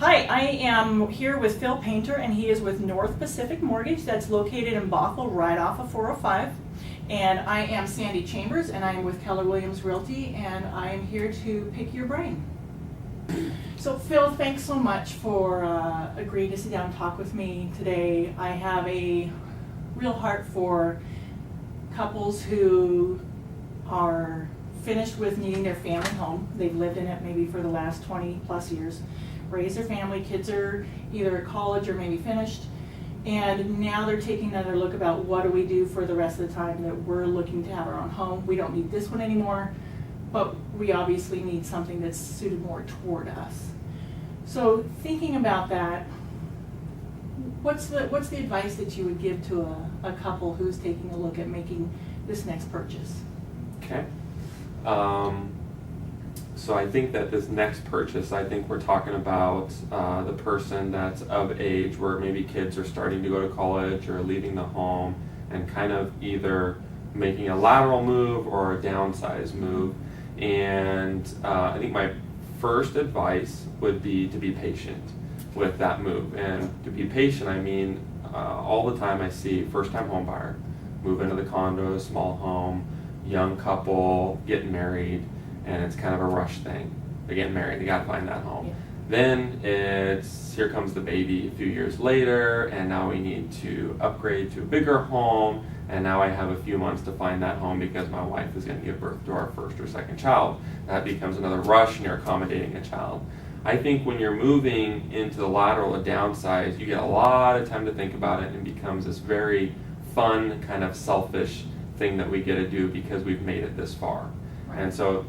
Hi, I am here with Phil Painter, and he is with North Pacific Mortgage that's located in Bothell, right off of 405. And I am Sandy Chambers, and I am with Keller Williams Realty, and I am here to pick your brain. So Phil, thanks so much for agreeing to sit down and talk with me today. I have a real heart for couples who are finished with needing their family home. They've lived in it maybe for the last 20 plus years, raised their family, kids are either at college or maybe finished, and now they're taking another look about what do we do for the rest of the time that we're looking to have our own home. We don't need this one anymore, but we obviously need something that's suited more toward us. So thinking about that, what's the advice that you would give to a couple who's taking a look at making this next purchase? Okay. So I think that this next purchase, I think we're talking about the person that's of age where maybe kids are starting to go to college or leaving the home and kind of either making a lateral move or a downsize move. And I think my first advice would be to be patient with that move. And to be patient, I mean all the time I see first-time home buyer move into the condo, small home, young couple, getting married, and it's kind of a rush thing. They're getting married, they gotta find that home. Yeah. Then it's, here comes the baby a few years later, and now we need to upgrade to a bigger home, and now I have a few months to find that home because my wife is gonna give birth to our first or second child. That becomes another rush, and you're accommodating a child. I think when you're moving into the lateral or downsize, you get a lot of time to think about it, and it becomes this very fun, kind of selfish thing that we get to do because we've made it this far. Right. And so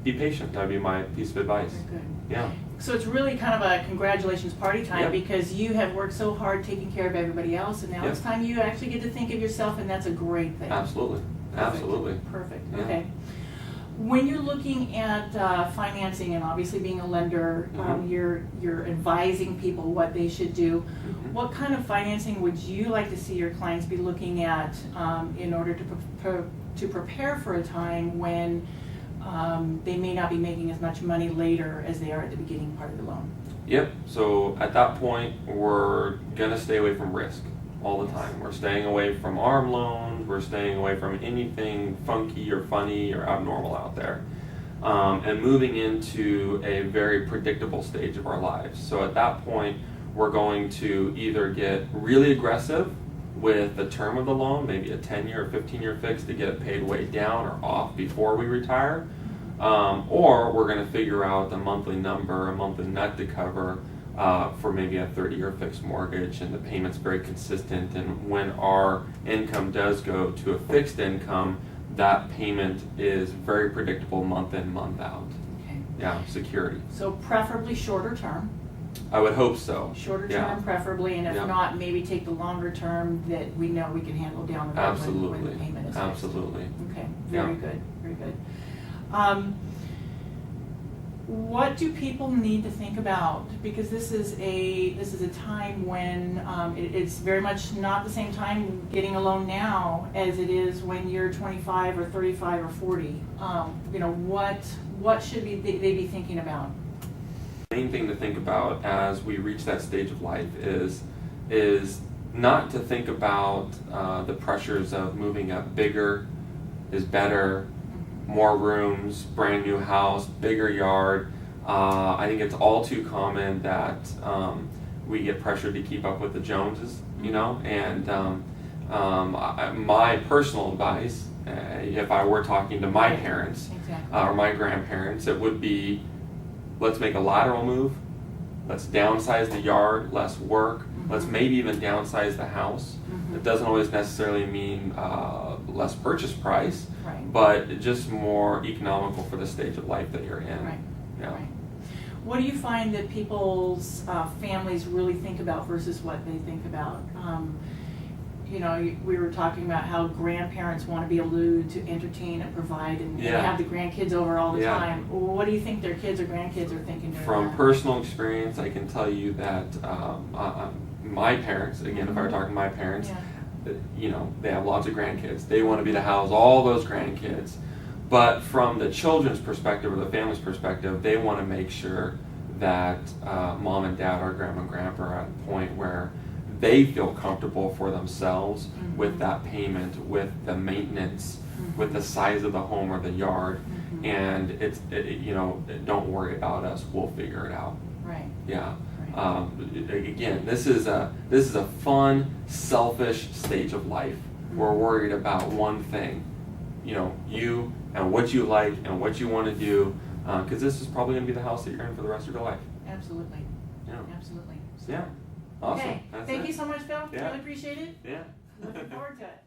be patient. That would be my piece of advice. Very good. Yeah. So it's really kind of a congratulations party time. Yep. Because you have worked so hard taking care of everybody else, and now Yep. it's time you actually get to think of yourself, and that's a great thing. Absolutely. Perfect. Absolutely. Perfect. Yeah. Okay. When you're looking at financing and obviously being a lender, Mhm. you're advising people what they should do. Mhm. What kind of financing would you like to see your clients be looking at in order to prepare for a time when they may not be making as much money later as they are at the beginning part of the loan? Yep. So at that point, we're gonna stay away from risk all the time. We're staying away from ARM loans. We're staying away from anything funky or funny or abnormal out there, and moving into a very predictable stage of our lives. So at that point, we're going to either get really aggressive with the term of the loan, maybe a 10-year or 15-year fix to get it paid way down or off before we retire, or we're going to figure out a monthly number, a monthly nut to cover for maybe a 30-year fixed mortgage, and the payment's very consistent, and when our income does go to a fixed income, that payment is very predictable month in, month out. Okay. Yeah, security. So preferably shorter term. I would hope so. Shorter Yeah. term preferably, and if Yeah. not, maybe take the longer term that we know we can handle down the road when Absolutely. the payment is fixed. Absolutely. Okay, Yeah. very good, very good. What do people need to think about? Because this is a time when it's very much not the same time getting a loan now as it is when you're 25 or 35 or 40. What should they be thinking about? The main thing to think about as we reach that stage of life is not to think about the pressures of moving up. Bigger is better, more rooms, brand new house, bigger yard. I think it's all too common that we get pressured to keep up with the Joneses, and my personal advice, if I were talking to my parents Exactly. or my grandparents, it would be, let's make a lateral move, let's downsize the yard, less work, let's maybe even downsize the house. Mhm. It doesn't always necessarily mean less purchase price, Right. but just more economical for the stage of life that you're in. Right. Yeah. Right. What do you find that people's families really think about versus what they think about? We were talking about how grandparents want to be able to entertain and provide and Yeah. have the grandkids over all the Yeah. time. What do you think their kids or grandkids are thinking during From that? personal experience, I can tell you that my parents, again, if I were talking to my parents, Yeah. they have lots of grandkids. They want to be to house all those grandkids. But from the children's perspective or the family's perspective, they want to make sure that mom and dad, our grandma and grandpa, are at a point where they feel comfortable for themselves Mhm. with that payment, with the maintenance, with the size of the home or the yard, Mhm. and you know, don't worry about us, we'll figure it out. Right. Yeah. Right. Again, this is a fun, selfish stage of life. We're worried about one thing, you know, you and what you like and what you want to do, because this is probably going to be the house that you're in for the rest of your life. Absolutely. Yeah. Absolutely. Yeah. Awesome. Okay. That's Thank it. you so much, Phil. Yeah. Really appreciate it. Yeah. Looking forward to it.